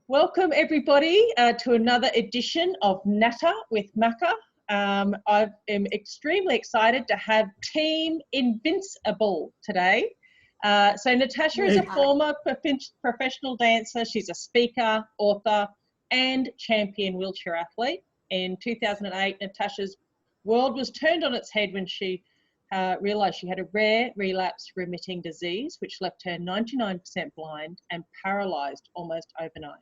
Welcome everybody to another edition of Natta with Macca. I am extremely excited to have Team InvincABLE today. So Natasha is a former professional dancer. She's a speaker, author and champion wheelchair athlete. In 2008, Natasha's world was turned on its head when she realised she had a rare relapse-remitting disease which left her 99% blind and paralysed almost overnight.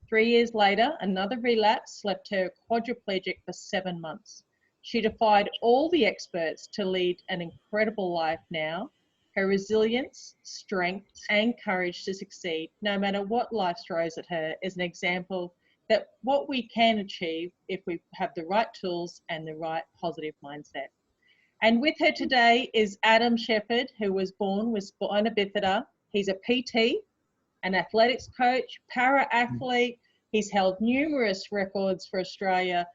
3 years later, another relapse left her quadriplegic for 7 months. She defied all the experts to lead an incredible life now. Her resilience, strength and courage to succeed, no matter what life throws at her, is an example that what we can achieve if we have the right tools and the right positive mindset. And with her today is Sheppard, who was born with Spina Bifida. He's a PT, an athletics coach, para-athlete. He's held numerous records for Australia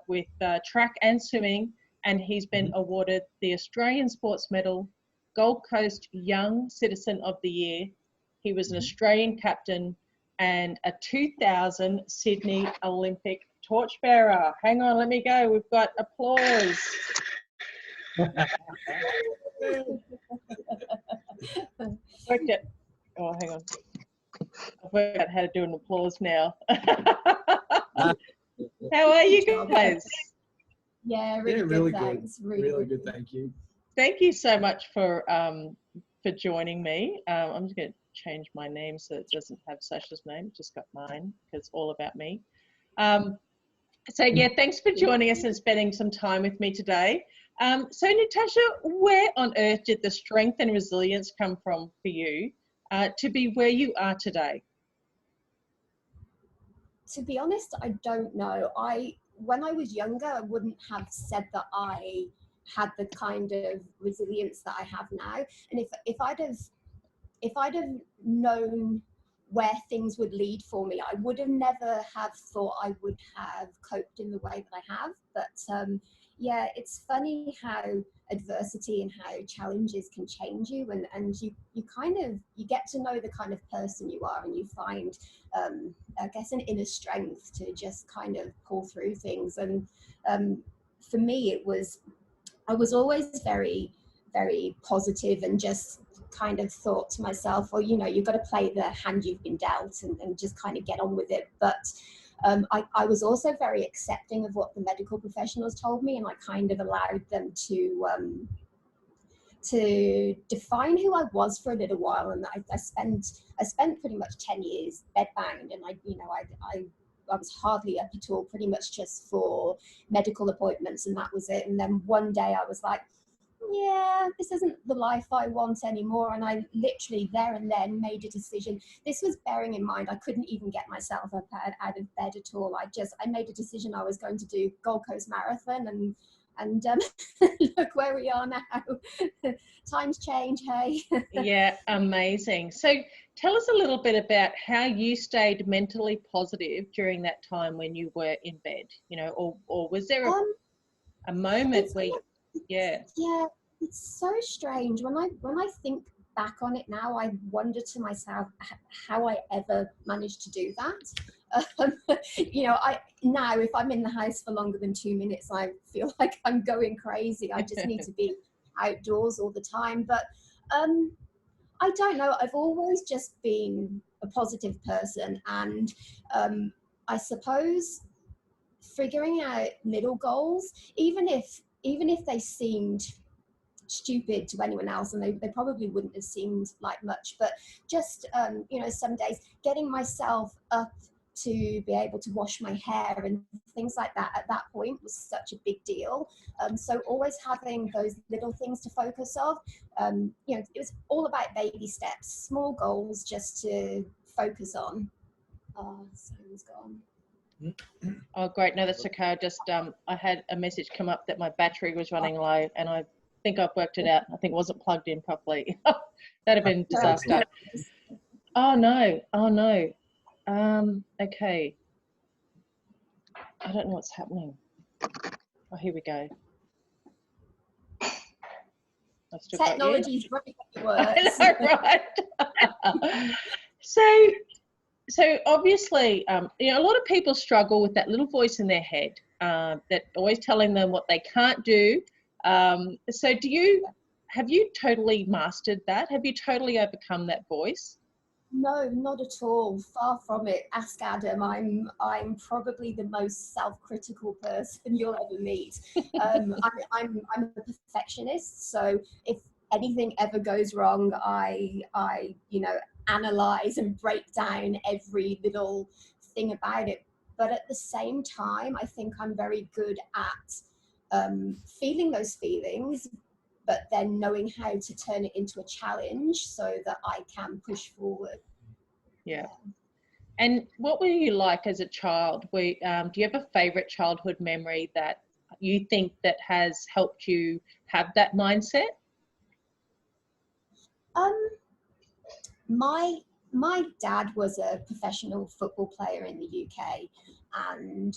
with track and swimming, and he's been awarded the Australian Sports Medal, Gold Coast Young Citizen of the Year. He was an Australian captain and a 2000 Sydney Olympic Torchbearer. Hang on, let me go. We've got applause. Worked it. Oh, hang on. I've worked out how to do an applause now. How are you guys? Yeah, really good, thanks. Really good, thank you. Thank you so much for joining me. I'm just going to change my name so it doesn't have Sasha's name, just got mine because it's all about me. So yeah, thanks for joining us and spending some time with me today. So Natasha, where on earth did the strength and resilience come from for you to be where you are today? To be honest, I don't know. When I was younger, I wouldn't have said that I had the kind of resilience that I have now. And if I'd have known where things would lead for me, I would have never have thought I would have coped in the way that I have. But yeah, it's funny how adversity and how challenges can change you, and you get to know the kind of person you are, and you find I guess an inner strength to just kind of pull through things. And for me, I was always very, very positive and just kind of thought to myself, well, you've got to play the hand you've been dealt and just kind of get on with it. But I was also very accepting of what the medical professionals told me, and I kind of allowed them to define who I was for a little while. And I spent pretty much 10 years bedbound, and I was hardly up at all, pretty much just for medical appointments, and that was it. And then one day I was like, yeah, this isn't the life I want anymore. And I literally there and then made a decision. This was bearing in mind I couldn't even get myself up out of bed at all. I made a decision I was going to do Gold Coast Marathon, and look where we are now. Times change, hey. Yeah, amazing. So tell us a little bit about how you stayed mentally positive during that time when you were in bed, or was there a moment where yeah, it's so strange when I think back on it now. I wonder to myself how I ever managed to do that. Now if I'm in the house for longer than 2 minutes, I feel like I'm going crazy. I just need to be outdoors all the time. But I don't know, I've always just been a positive person, and I suppose figuring out little goals, even if they seemed stupid to anyone else, and they probably wouldn't have seemed like much, but just some days getting myself up to be able to wash my hair and things like that at that point was such a big deal. So always having those little things to focus on. It was all about baby steps, small goals just to focus on. Someone's gone. Oh, great. No, that's okay. I just, I had a message come up that my battery was running low, and I think I've worked it out. I think it wasn't plugged in properly. That'd have been a disaster. Oh, no. Oh, no. Okay. I don't know what's happening. Oh, here we go. Technology's really works. I know, right? So, So obviously, you know, a lot of people struggle with that little voice in their head that always telling them what they can't do. So have you totally mastered that? Have you totally overcome that voice? No, not at all. Far from it. Ask Adam. I'm probably the most self-critical person you'll ever meet. I'm a perfectionist, so if anything ever goes wrong, I analyze and break down every little thing about it. But at the same time, I think I'm very good at feeling those feelings, but then knowing how to turn it into a challenge so that I can push forward. Yeah. And what were you like as a child? Do you have a favourite childhood memory that you think that has helped you have that mindset? My dad was a professional football player in the UK, and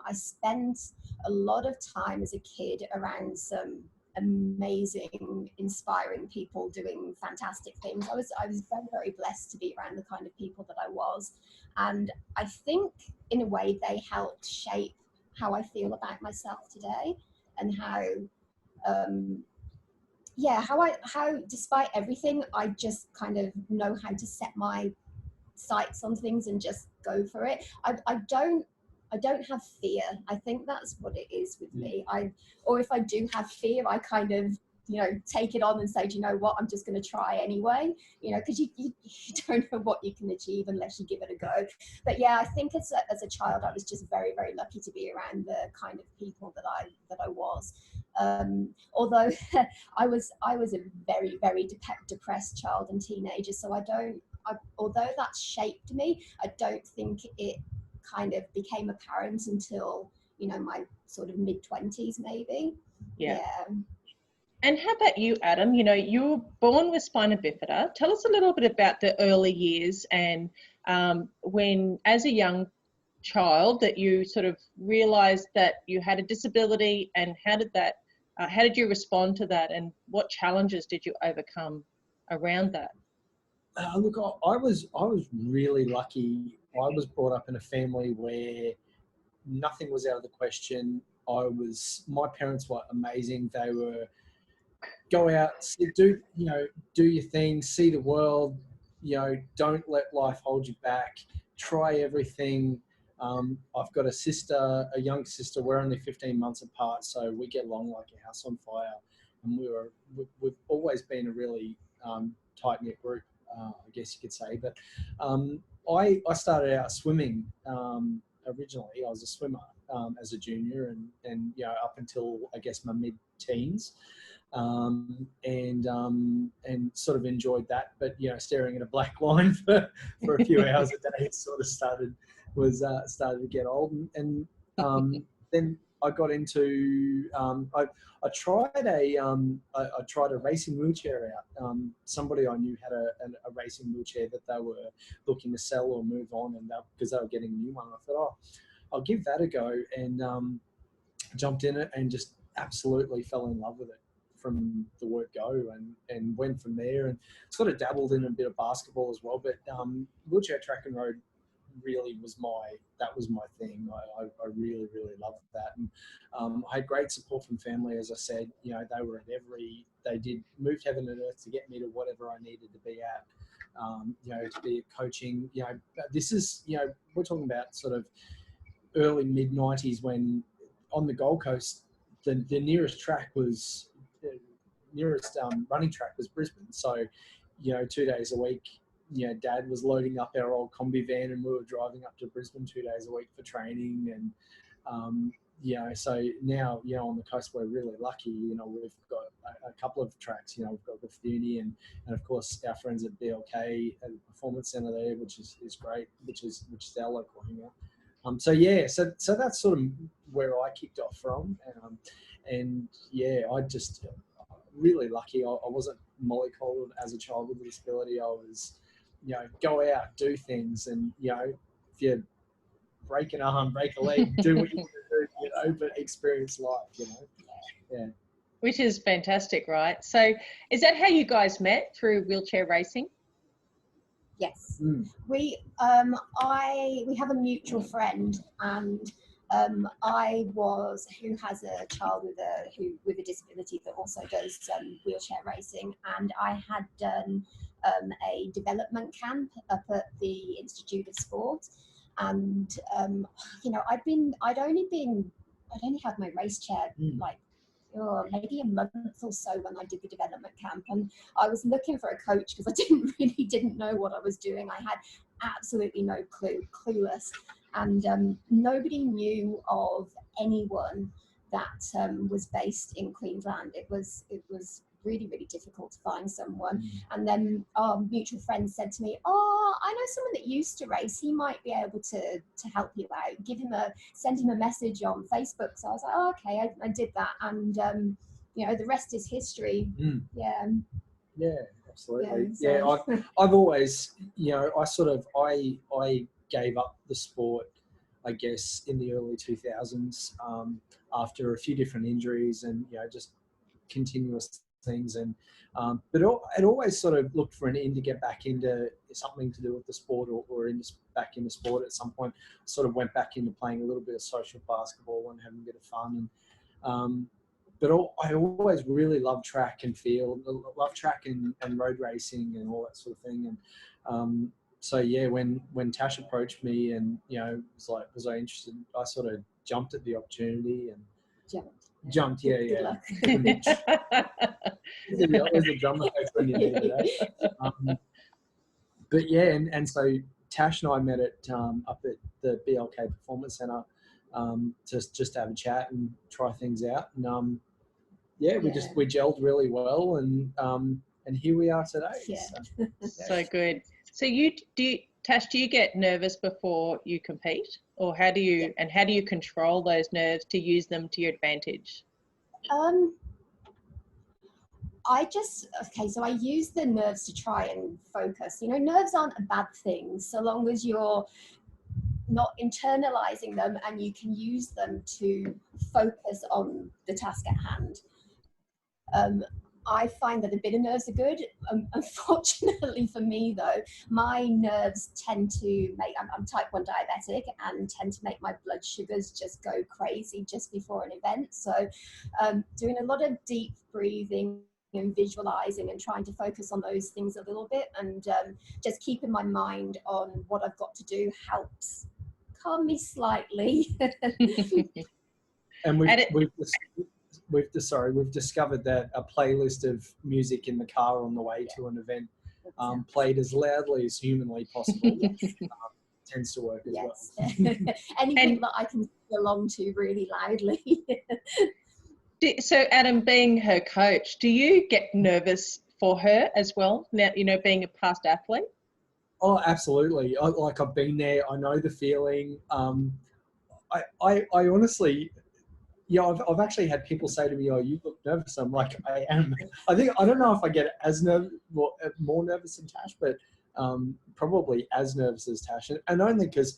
I spent a lot of time as a kid around some amazing, inspiring people doing fantastic things. I was very, very blessed to be around the kind of people that I was, and I think in a way they helped shape how I feel about myself today, and how how despite everything, I just kind of know how to set my sights on things and just go for it. I don't have fear. I think that's what it is with me. Or if I do have fear, I kind of, take it on and say, do you know what, I'm just going to try anyway, because you don't know what you can achieve unless you give it a go. But yeah, I think as a child, I was just very, very lucky to be around the kind of people that I was. Although I was a very, very depressed child and teenager, so although that shaped me, I don't think it kind of became apparent until, my sort of mid-20s maybe. Yeah. And how about you, Adam? You were born with spina bifida. Tell us a little bit about the early years and when, as a young child, that you sort of realised that you had a disability, and how did you respond to that, and what challenges did you overcome around that? Look, I was really lucky. I was brought up in a family where nothing was out of the question. My parents were amazing. They were go out, do your thing, see the world. Don't let life hold you back. Try everything. I've got a young sister. We're only 15 months apart, so we get along like a house on fire. And we've always been a really tight knit group, I guess you could say. But I started out swimming originally. I was a swimmer as a junior, and up until I guess my mid-teens. And sort of enjoyed that, but staring at a black line for a few hours a day sort of started to get old, and then I got into I tried a racing wheelchair out. Somebody I knew had a racing wheelchair that they were looking to sell or move on, and because they were getting a new one. I thought, I'll give that a go, and jumped in it and just absolutely fell in love with it from the word go, and went from there, and sort of dabbled in a bit of basketball as well. But wheelchair track and road really was my thing. I really, really loved that. And I had great support from family. As I said, they were at they moved heaven and earth to get me to whatever I needed to be at. To be at coaching. This is, we're talking about sort of early mid 90s, when on the Gold Coast, the nearest track was running track was Brisbane. So, 2 days a week, Dad was loading up our old combi van, and we were driving up to Brisbane 2 days a week for training. And, so now, on the coast, we're really lucky. We've got a couple of tracks. We've got Bethune and of course our friends at BLK at the Performance Centre there, which is great, which is our local hangout. So that's sort of where I kicked off from, and I just really lucky. I wasn't mollycoddled as a child with a disability. I was, go out, do things, and if you break an arm, break a leg, do what you want to do, but experience life, Yeah. Which is fantastic, right? So, is that how you guys met, through wheelchair racing? Yes. Mm. We have a mutual friend, and who has a child with a disability that also does wheelchair racing, and I had done a development camp up at the Institute of Sport, and I'd only had my race chair like maybe a month or so when I did the development camp, and I was looking for a coach because I didn't know what I was doing. I had absolutely no clueless, and nobody knew of anyone that was based in Queensland. It was really, really difficult to find someone. And then our mutual friend said to me, "Oh, I know someone that used to race. He might be able to help you out. Send him a message on Facebook." So I was like, "Oh, okay." I did that, and the rest is history. Yeah. Yeah, absolutely. Yeah, so. Yeah, I've always, I gave up the sport, I guess, in the early 2000s after a few different injuries and just continuous things, and but I'd always sort of looked for an in to get back into something to do with the sport, or back into sport at some point. Sort of went back into playing a little bit of social basketball and having a bit of fun, and but I always really loved track and field, love track and road racing and all that sort of thing. And so yeah, when Tash approached me and was like, was I interested, I sort of jumped at the opportunity and jumped. Yeah. There's a drum effect when you need that. But yeah, and so Tash and I met up at the BLK Performance Centre just to have a chat and try things out. And we gelled really well, and here we are today. Yeah. So good. So Tash, do you get nervous before you compete, or how do you control those nerves to use them to your advantage? So I use the nerves to try and focus. Nerves aren't a bad thing so long as you're not internalizing them and you can use them to focus on the task at hand. I find that a bit of nerves are good. Unfortunately for me, though, my nerves tend to I'm type 1 diabetic and tend to make my blood sugars just go crazy just before an event. So doing a lot of deep breathing and visualizing and trying to focus on those things a little bit, and just keeping my mind on what I've got to do helps calm me slightly. And we've discovered that a playlist of music in the car on the way to an event, played as loudly as humanly possible, tends to work as well. Anything that I can sing along to really loudly. So Adam, being her coach, do you get nervous for her as well now, being a past athlete? Oh, absolutely. I've been there. I know the feeling. I honestly, I've actually had people say to me, "Oh, you look nervous." I'm like, I am. I don't know if I get as more nervous than Tash, but probably as nervous as Tash, and only because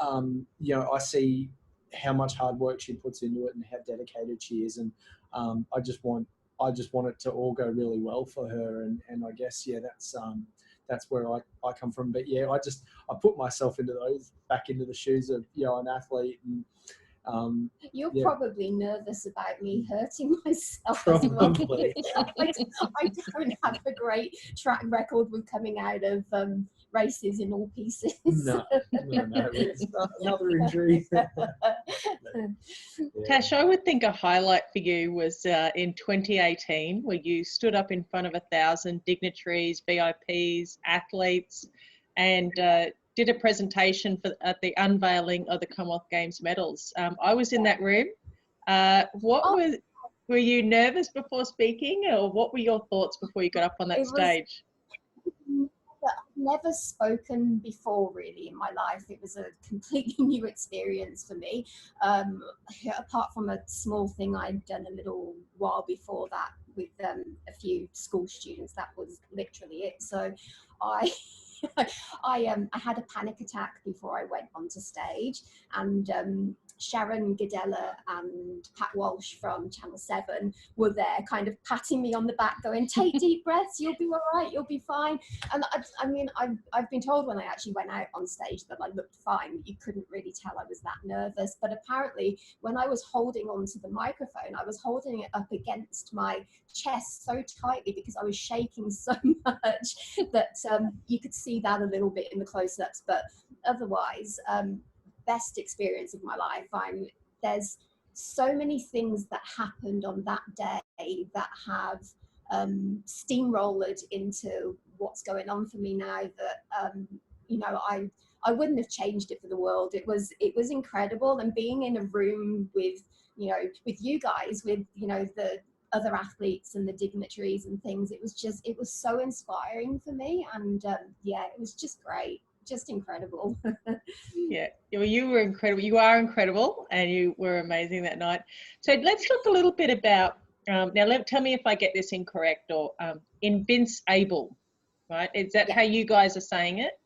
I see how much hard work she puts into it and how dedicated she is, and I just want it to all go really well for her, and I guess that's where I come from. But yeah, I put myself back into the shoes of an athlete, and you're probably nervous about me hurting myself probably. as well. I don't have a great track record with coming out of races in all pieces. No, it's another injury. Tash, I would think a highlight for you was in 2018, where you stood up in front of 1,000 dignitaries, VIPs, athletes, and did a presentation at the unveiling of the Commonwealth Games medals. I was in that room. Were you nervous before speaking, or what were your thoughts before you got up on that stage? I've never spoken before really in my life. It was a completely new experience for me. Apart from a small thing I'd done a little while before that with a few school students, that was literally it. So I I had a panic attack before I went onto stage, and Sharon Gadella and Pat Walsh from Channel 7 were there kind of patting me on the back going, take deep breaths, you'll be all right, you'll be fine. And I mean, I've been told when I actually went out on stage that I looked fine. You couldn't really tell I was that nervous, but apparently when I was holding onto the microphone, I was holding it up against my chest so tightly because I was shaking so much that you could see that a little bit in the close-ups. But otherwise, best experience of my life. There's so many things that happened on that day that have steamrolled into what's going on for me now that you know, I wouldn't have changed it for the world. It was incredible, and being in a room with, you know, with you guys, with, you know, the other athletes and the dignitaries and things, it was so inspiring for me. And yeah, it was just great, just incredible. Yeah, well, you were incredible. You are incredible, and you were amazing that night. So let's talk a little bit about now. Tell me if I get this incorrect, or InvincABLE, right? Is that how you guys are saying it?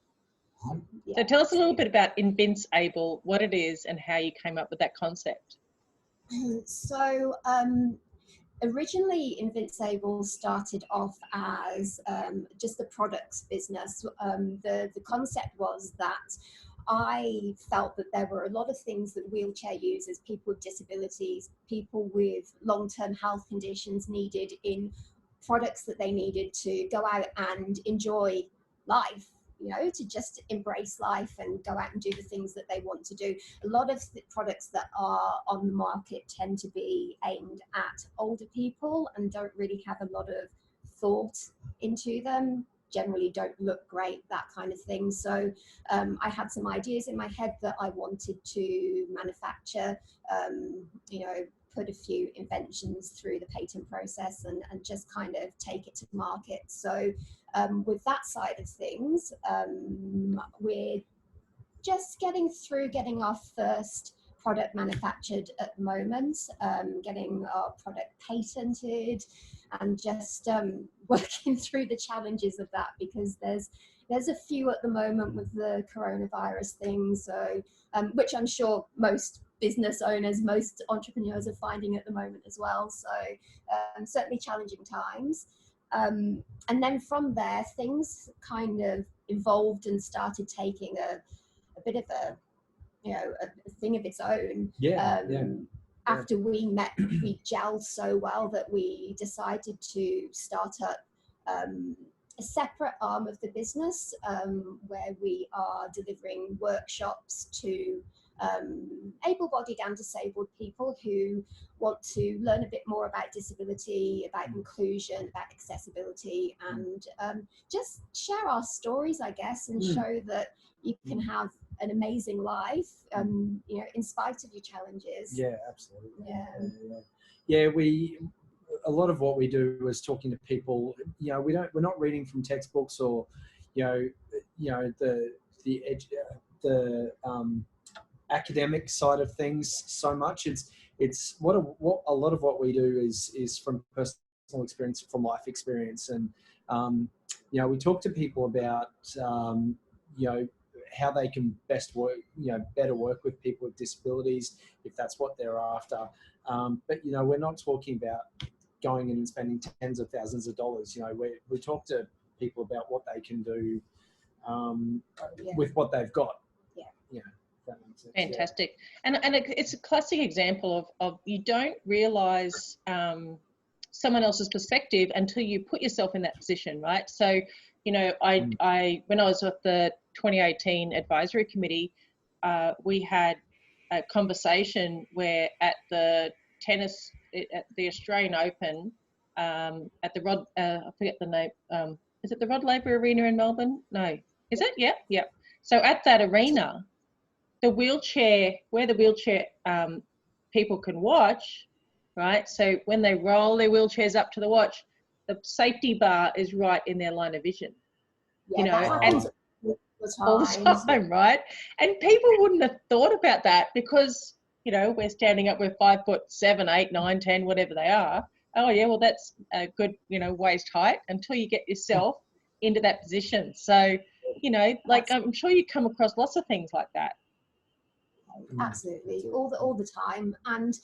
Yeah, so tell us a little bit about InvincABLE, what it is, and how you came up with that concept. So originally, InvincABLE started off as just a products business. The concept was that I felt that there were a lot of things that wheelchair users, people with disabilities, people with long-term health conditions needed in products that they needed to go out and enjoy life, you know, to just embrace life and go out and do the things that they want to do. A lot of the products that are on the market tend to be aimed at older people and don't really have a lot of thought into them, generally don't look great, that kind of thing. So I had some ideas in my head that I wanted to manufacture, you know, put a few inventions through the patent process and just kind of take it to market. So with that side of things, we're just getting our first product manufactured at the moment, getting our product patented, and just working through the challenges of that, because there's a few at the moment with the coronavirus thing, so which I'm sure most business owners, most entrepreneurs are finding at the moment as well. So certainly challenging times. And then from there, things kind of evolved and started taking a bit of a, you know, a thing of its own. After we met, we gelled so well that we decided to start up a separate arm of the business, where we are delivering workshops to able-bodied and disabled people who want to learn a bit more about disability, about inclusion, about accessibility, and just share our stories, I guess, and show that you can have an amazing life, you know, in spite of your challenges. Yeah, absolutely. Yeah, a lot of what we do is talking to people. You know, we're not reading from textbooks or, you know, the academic side of things so much. It's what a lot of what we do is from personal experience, from life experience, and you know, we talk to people about you know, how they can best work, you know, better work with people with disabilities if that's what they're after. But you know, we're not talking about going in and spending tens of thousands of dollars. You know, we talk to people about what they can do with what they've got. Yeah. That makes sense. Fantastic. And it's a classic example of you don't realise someone else's perspective until you put yourself in that position, right? So, you know, I when I was with the 2018 advisory committee, we had a conversation where at the Australian Open, at the Rod, I forget the name, is it the Rod Laver Arena in Melbourne? No, is it? Yeah. So at that arena, the wheelchair people can watch, right? So when they roll their wheelchairs up to the watch, the safety bar is right in their line of vision. Yeah, you know, that happens all the time, right? And people wouldn't have thought about that because, you know, we're standing up, we're 5'7", 8, 9, 10, whatever they are. Oh yeah, well that's a good, you know, waist height until you get yourself into that position. So you know, like I'm sure you come across lots of things like that. Absolutely, all the time. And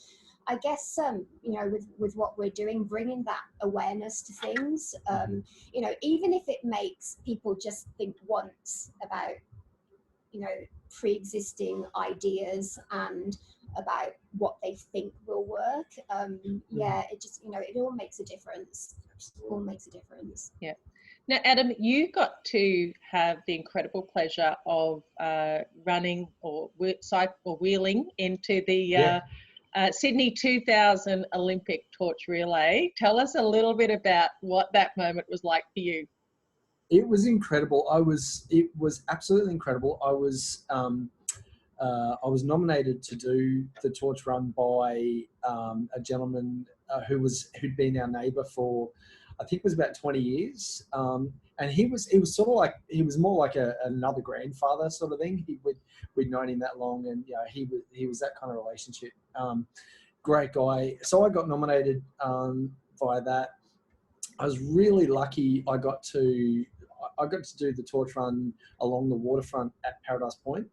I guess you know, with what we're doing, bringing that awareness to things, you know, even if it makes people just think once about, you know, pre-existing ideas and about what they think will work, yeah, it just, you know, it all makes a difference. It all makes a difference. Yeah. Now, Adam, you got to have the incredible pleasure of running or wheeling into the Sydney 2000 Olympic Torch Relay. Tell us a little bit about what that moment was like for you. It was incredible. It was absolutely incredible. I was nominated to do the torch run by a gentleman who'd been our neighbour for, I think it was about 20 years. And he was sort of like, he was more like another grandfather sort of thing. We'd known him that long, and he was that kind of relationship. Great guy. So I got nominated via that. I was really lucky. I got to do the torch run along the waterfront at Paradise Point,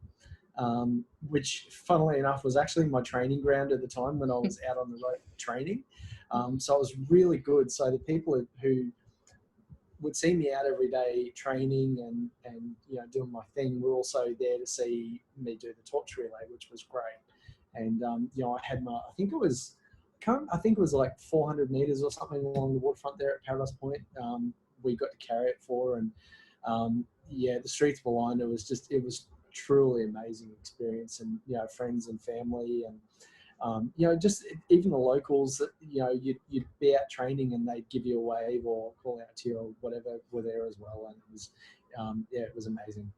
which, funnily enough, was actually my training ground at the time when I was out on the road training. So it was really good. So the people who would see me out every day training and you know, doing my thing were also there to see me do the torch relay, which was great. And you know, I had my, I think it was like 400 meters or something along the waterfront there at Paradise Point. We got to carry it for, and yeah, the streets behind it was truly amazing experience, and you know, friends and family, and you know, just even the locals that, you know, you'd be out training and they'd give you a wave or call out to you or whatever were there as well, and it was yeah, it was amazing.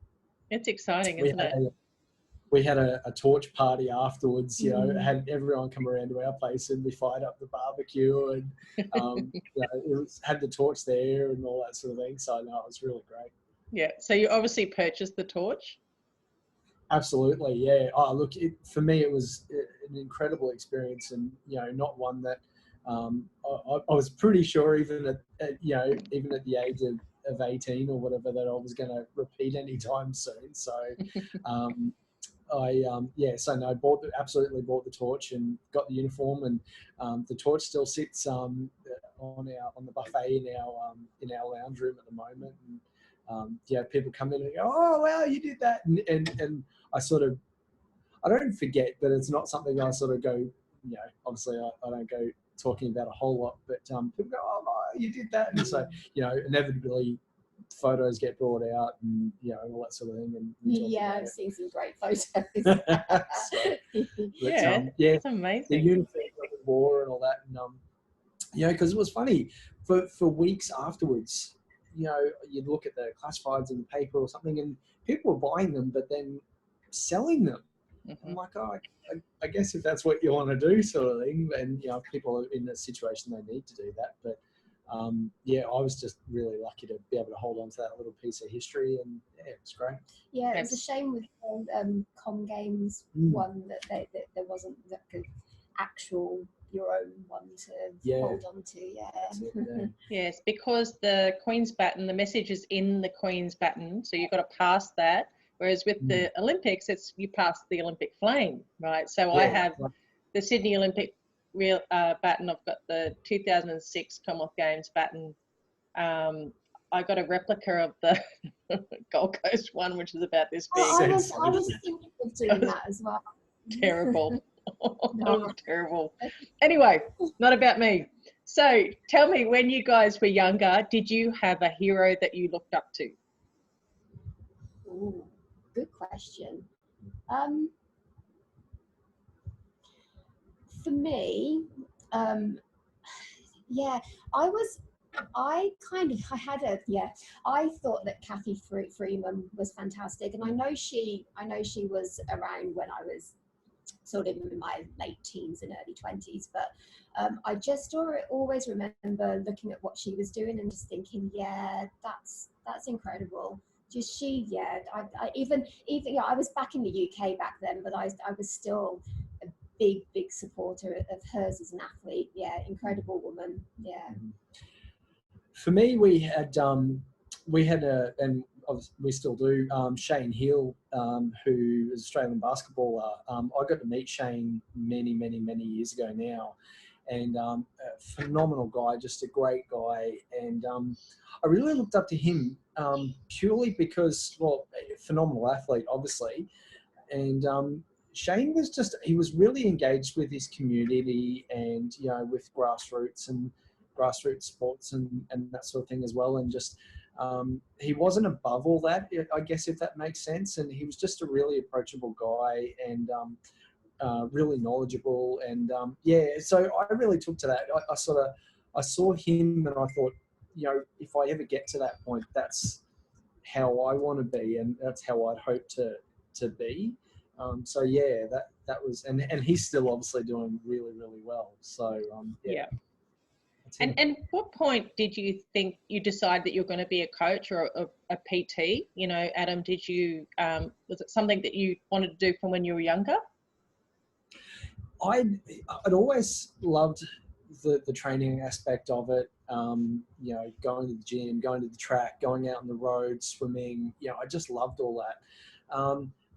It's exciting, isn't it? We had a torch party afterwards, you know, had everyone come around to our place, and we fired up the barbecue, and you know, had the torch there and all that sort of thing. So no, it was really great. Yeah. So you obviously purchased the torch. Absolutely, yeah. Oh, look, for me, it was an incredible experience, and you know, not one that I was pretty sure, even at you know, even at the age of 18 or whatever, that I was going to repeat anytime soon. So. So no, absolutely bought the torch and got the uniform, and the torch still sits on the buffet in our lounge room at the moment. And yeah, people come in and go, "Oh wow, you did that," and I don't forget, but it's not something I sort of go, you know, obviously I don't go talking about a whole lot, but people go, "Oh no, you did that," and so, you know, inevitably photos get brought out, and you know, all that sort of thing. And yeah, I've seen some great photos. Yeah, it's amazing. The uniform that we wore and all that, and you know, because it was funny for weeks afterwards. You know, you'd look at the classifieds in the paper or something, and people were buying them, but then selling them. I'm like, oh, I guess if that's what you want to do, sort of thing. And you know, people are in a situation they need to do that, but. Yeah, I was just really lucky to be able to hold on to that little piece of history, and yeah, it was great. Yeah, it was a shame with Com Games one that there wasn't the actual your own one to hold on to. Yeah. Yes, because the Queen's Baton, the message is in the Queen's Baton, so you've got to pass that. Whereas with the Olympics, it's you pass the Olympic flame, right? So I have the Sydney Olympic baton. I've got the 2006 Commonwealth Games baton. I got a replica of the Gold Coast one, which is about this big. I was thinking of doing that as well. Terrible. Terrible. Anyway, not about me. So tell me, when you guys were younger, did you have a hero that you looked up to? Ooh, good question. For me, yeah, I thought that Kathy Freeman was fantastic, and I know she was around when I was sort of in my late teens and early 20s, but I just always remember looking at what she was doing and just thinking, yeah, that's incredible. Just I even I was back in the UK back then, but I was still a big supporter of hers as an athlete. Yeah, incredible woman. Yeah. For me, we had and we still do. Shane Hill, who is an Australian basketballer. I got to meet Shane many years ago now, and a phenomenal guy, just a great guy. And I really looked up to him purely because, well, phenomenal athlete, obviously. And Shane was he was really engaged with his community and, you know, with grassroots sports and that sort of thing as well. And just, he wasn't above all that, I guess, if that makes sense. And he was just a really approachable guy and really knowledgeable. And yeah, so I really took to that. I saw him and I thought, you know, if I ever get to that point, that's how I want to be, and that's how I'd hope to be. So yeah, that was, and he's still obviously doing really well. So yeah. And what point did you think you decide that you're going to be a coach or a PT? You know, Adam, did you was it something that you wanted to do from when you were younger? I'd always loved the training aspect of it. You know, going to the gym, going to the track, going out on the road, swimming. You know, I just loved all that.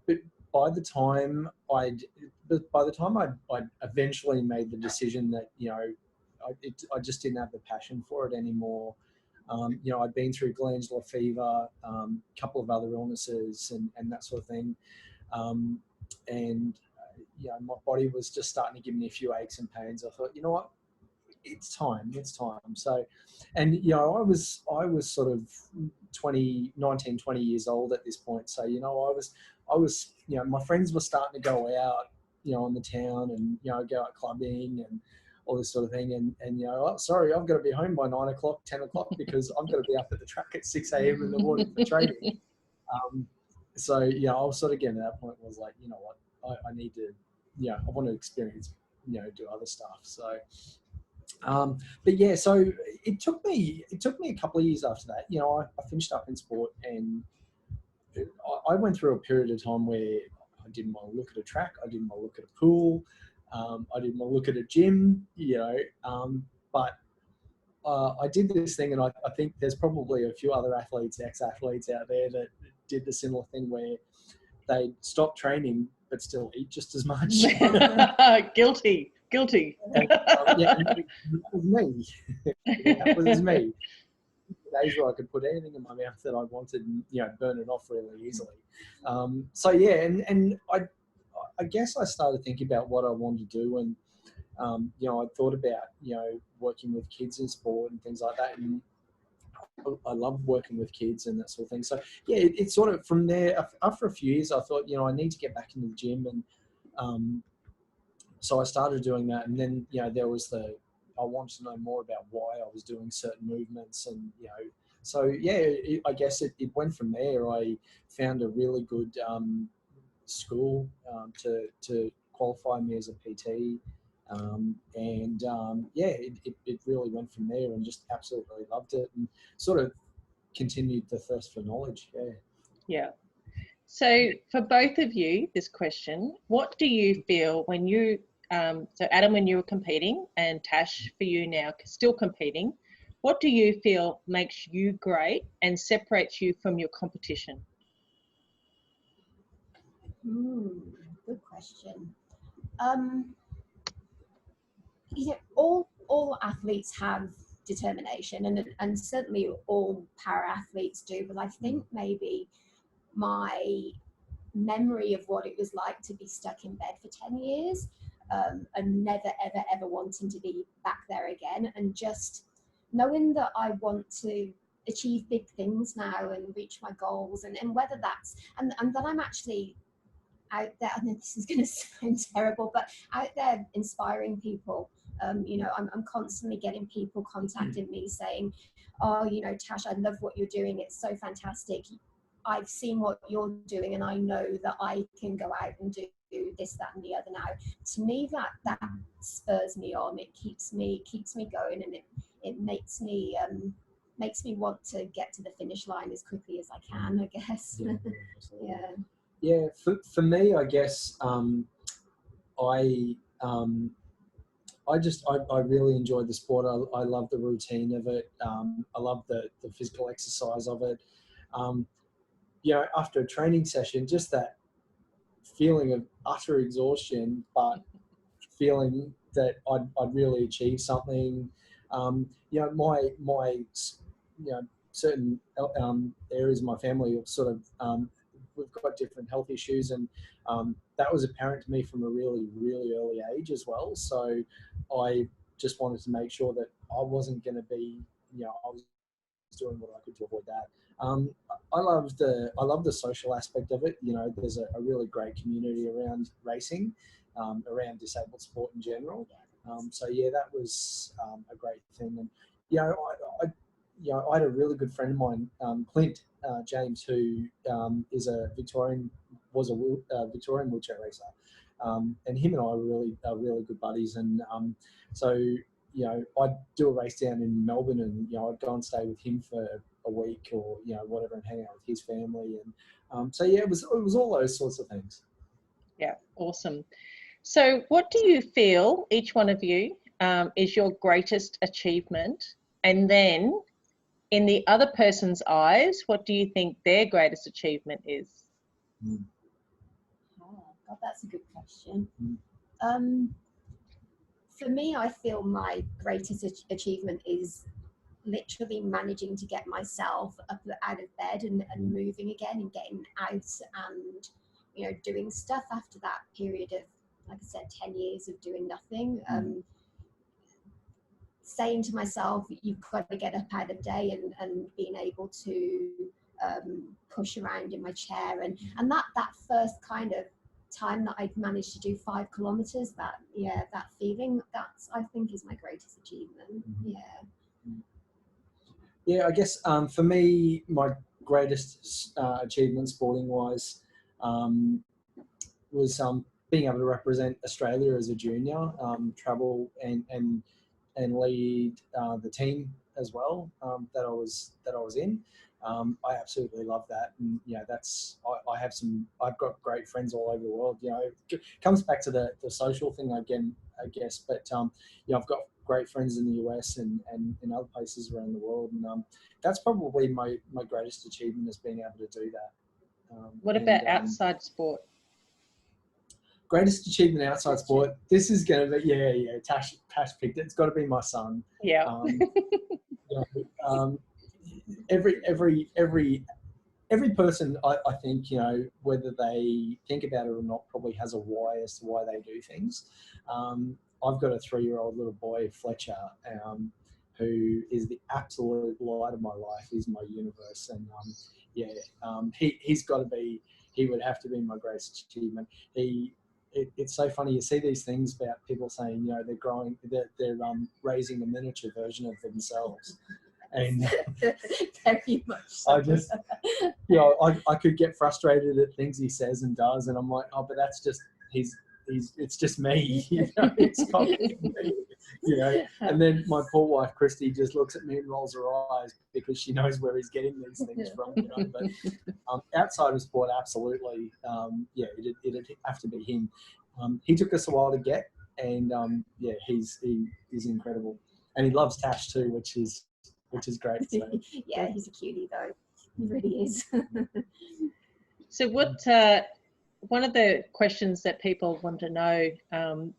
But by the time I'd eventually made the decision that, you know, I just didn't have the passion for it anymore. You know, I'd been through glandular fever, a couple of other illnesses and that sort of thing. And you know, my body was just starting to give me a few aches and pains. I thought, you know what, it's time. So, and you know, I was sort of 19, 20 years old at this point. So, you know, I was, you know, my friends were starting to go out, you know, on the town and, you know, go out clubbing and all this sort of thing. And you know, oh, sorry, I've got to be home by 9 o'clock, 10 o'clock because I've got to be up at the track at 6 a.m. in the morning for training. So, yeah, I was sort of getting to that point where I was like, you know what, I need to, yeah, I want to experience, you know, do other stuff. So, but yeah, so it took me a couple of years after that. You know, I finished up in sport, and I went through a period of time where I didn't want to look at a track, I didn't want to look at a pool, I didn't want to look at a gym, you know, but I did this thing, and I think there's probably a few other ex-athletes out there that did the similar thing where they stopped training but still eat just as much. Guilty. And, yeah, that was me. That was me. Days where I could put anything in my mouth that I wanted and, you know, burn it off really easily. So yeah, and I guess I started thinking about what I wanted to do, and you know, I thought about, you know, working with kids in sport and things like that, and I love working with kids and that sort of thing. So yeah, it's sort of from there. After a few years, I thought, you know, I need to get back into the gym, and so I started doing that. And then, you know, there was I wanted to know more about why I was doing certain movements, and, you know, so yeah, I guess it went from there. I found a really good school to qualify me as a PT. Yeah, it really went from there, and just absolutely loved it, and sort of continued the thirst for knowledge. Yeah. So for both of you, this question, what do you feel when you, so Adam, when you were competing, and Tash, for you now, still competing, what do you feel makes you great and separates you from your competition? Good question. You know, all athletes have determination, and certainly all para athletes do, but I think maybe my memory of what it was like to be stuck in bed for 10 years and never ever wanting to be back there again, and just knowing that I want to achieve big things now and reach my goals, and whether that's and that I'm actually out there. I know this is going to sound terrible, but out there inspiring people. You know, I'm constantly getting people contacting me saying, oh, you know, Tash, I love what you're doing. It's so fantastic. I've seen what you're doing, and I know that I can go out and do this, that, and the other now. To me, that spurs me on. It keeps me going, and it makes me want to get to the finish line as quickly as I can, I guess. Yeah, for me, I guess I really enjoyed the sport. I love the routine of it. I love the physical exercise of it. you know, after a training session, just that feeling of utter exhaustion, but feeling that I'd really achieved something. You know, my you know, certain areas of my family have sort of, we've got different health issues, and that was apparent to me from a really, really early age as well. So I just wanted to make sure that I wasn't going to be, you know, I was doing what I could to avoid that. I love the social aspect of it. You know, there's a really great community around racing, around disabled sport in general. So yeah, that was a great thing. And you know, I had a really good friend of mine, Clint James, who was a Victorian wheelchair racer, and him and I are really good buddies. And so you know, I'd do a race down in Melbourne, and you know, I'd go and stay with him for a week or you know whatever, and hang out with his family. And so yeah, it was all those sorts of things. Yeah, awesome. So what do you feel, each one of you, is your greatest achievement? And then in the other person's eyes, what do you think their greatest achievement is? Oh, God, that's a good question. For me, I feel my greatest achievement is literally managing to get myself up out of bed and moving again and getting out and, you know, doing stuff after that period of, like I said, 10 years of doing nothing. Saying to myself, you've got to get up out of day, and being able to push around in my chair, and that first kind of time that I'd managed to do 5 kilometers, that feeling, that's, I think, is my greatest achievement. Yeah, I guess for me, my greatest achievement sporting wise was being able to represent Australia as a junior, travel and lead the team as well that I was in. I absolutely love that, and you know, I've got great friends all over the world. You know, it comes back to the social thing again, I guess. But you know, I've got great friends in the US and in other places around the world, and that's probably my greatest achievement, is being able to do that. What about outside sport? Greatest achievement outside sport. This is going to be Tash picked it. It's got to be my son. Yeah. You know, every person, I think, you know, whether they think about it or not, probably has a why as to why they do things. I've got a 3-year-old little boy, Fletcher, who is the absolute light of my life. He's my universe, and he's got to be. He would have to be my greatest achievement. It's so funny. You see these things about people saying, you know, they're raising a miniature version of themselves. And very much so. I just, you know, I could get frustrated at things he says and does, and I'm like, oh, but that's just it's just me, you know, it's not me, you know. And then my poor wife Christy just looks at me and rolls her eyes because she knows where he's getting these things from, you know. But outside of sport, absolutely, it'd have to be him. He took us a while to get, and he's incredible, and he loves Tash too, which is great. So. Yeah, he's a cutie though. He really is. So one of the questions that people want to know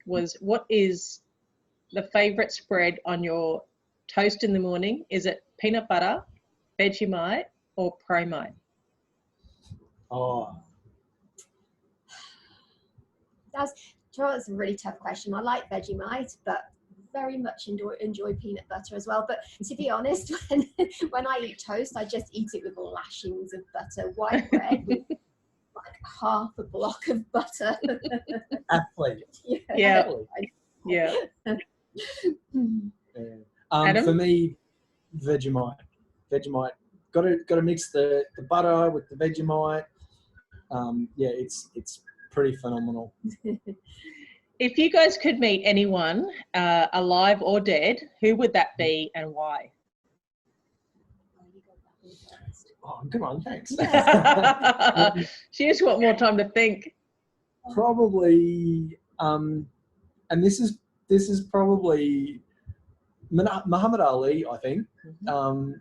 was, what is the favourite spread on your toast in the morning? Is it peanut butter, Vegemite, or Promite? Oh, that's a really tough question. I like Vegemite, but very much enjoy peanut butter as well. But to be honest, when I eat toast, I just eat it with lashings of butter. White bread with like half a block of butter. athlete. Yeah. For me, Vegemite. Got to mix the butter with the Vegemite. It's pretty phenomenal. If you guys could meet anyone, alive or dead, who would that be and why? Oh, come on, thanks. She just want more time to think. Probably, and this is probably Muhammad Ali, I think. And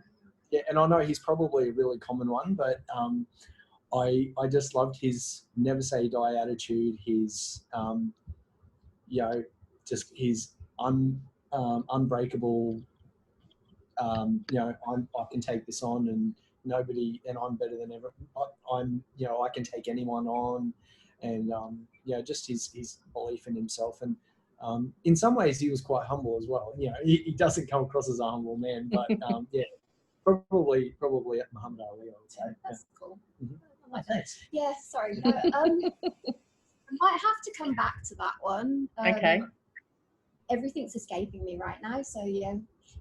I know he's probably a really common one, but I just loved his never say die attitude, his you know, just his unbreakable, you know, I can take this on, and nobody, and I'm better than ever. I'm, you know, I can take anyone on, and you know, just his belief in himself. And in some ways he was quite humble as well. You know, he doesn't come across as a humble man, but yeah, probably at Muhammad Ali, I would say. That's cool. Mm-hmm. Oh, thanks. Yeah, sorry. No, I might have to come back to that one. Okay. Everything's escaping me right now, so yeah,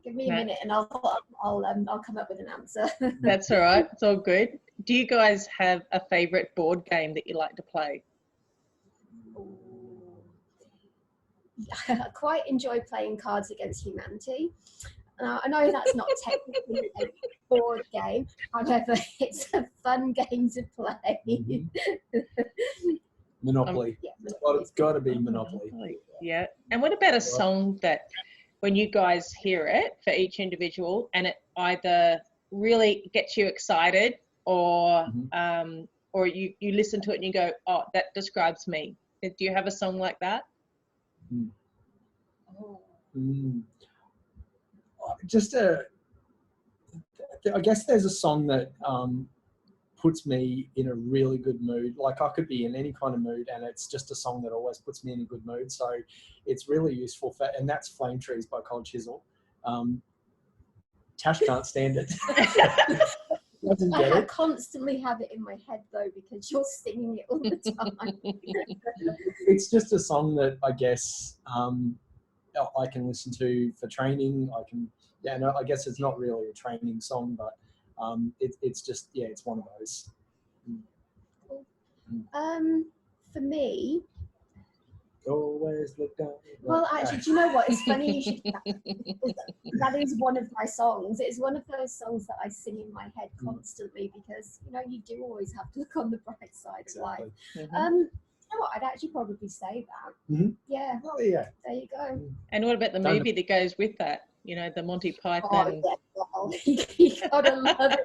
give me a minute and I'll come up with an answer. That's all right. It's all good. Do you guys have a favorite board game that you like to play? I quite enjoy playing Cards Against Humanity. I know that's not technically a board game, however, it's a fun game to play. Monopoly. Yeah, It's got to be Monopoly. Yeah. And what about a song that when you guys hear it for each individual and it either really gets you excited or or you listen to it and you go, oh, that describes me. Do you have a song like that? Just I guess there's a song that puts me in a really good mood. Like I could be in any kind of mood, and it's just a song that always puts me in a good mood. So it's really useful for, and that's Flame Trees by Cold Chisel. Tash can't stand it. I constantly have it in my head though, because you're singing it all the time. It's just a song that I guess I can listen to for training. I can, yeah, no, I guess it's not really a training song, but it's just, yeah, it's one of those. Cool. For me, always look down. Well, actually, do you know what? It's funny you should. That is one of my songs. It's one of those songs that I sing in my head constantly because, you know, you do always have to look on the bright side of life. You know what? I'd actually probably say that. Yeah. Oh, yeah. There you go. And what about the movie that goes with that? You know, the Monty Python. Oh, yeah, well, you gotta love it.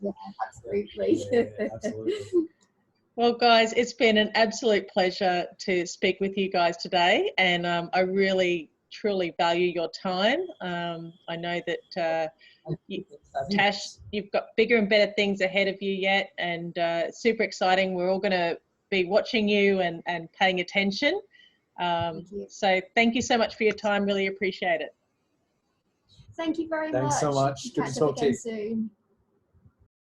Yeah, absolutely. Yeah, absolutely. Well, guys, it's been an absolute pleasure to speak with you guys today, and I really, truly value your time. I know that Tash, you've got bigger and better things ahead of you yet, and super exciting. We're all going to be watching you and paying attention. So thank you so much for your time. Really appreciate it. Thank you very much. Thanks so much. Good to talk to you soon.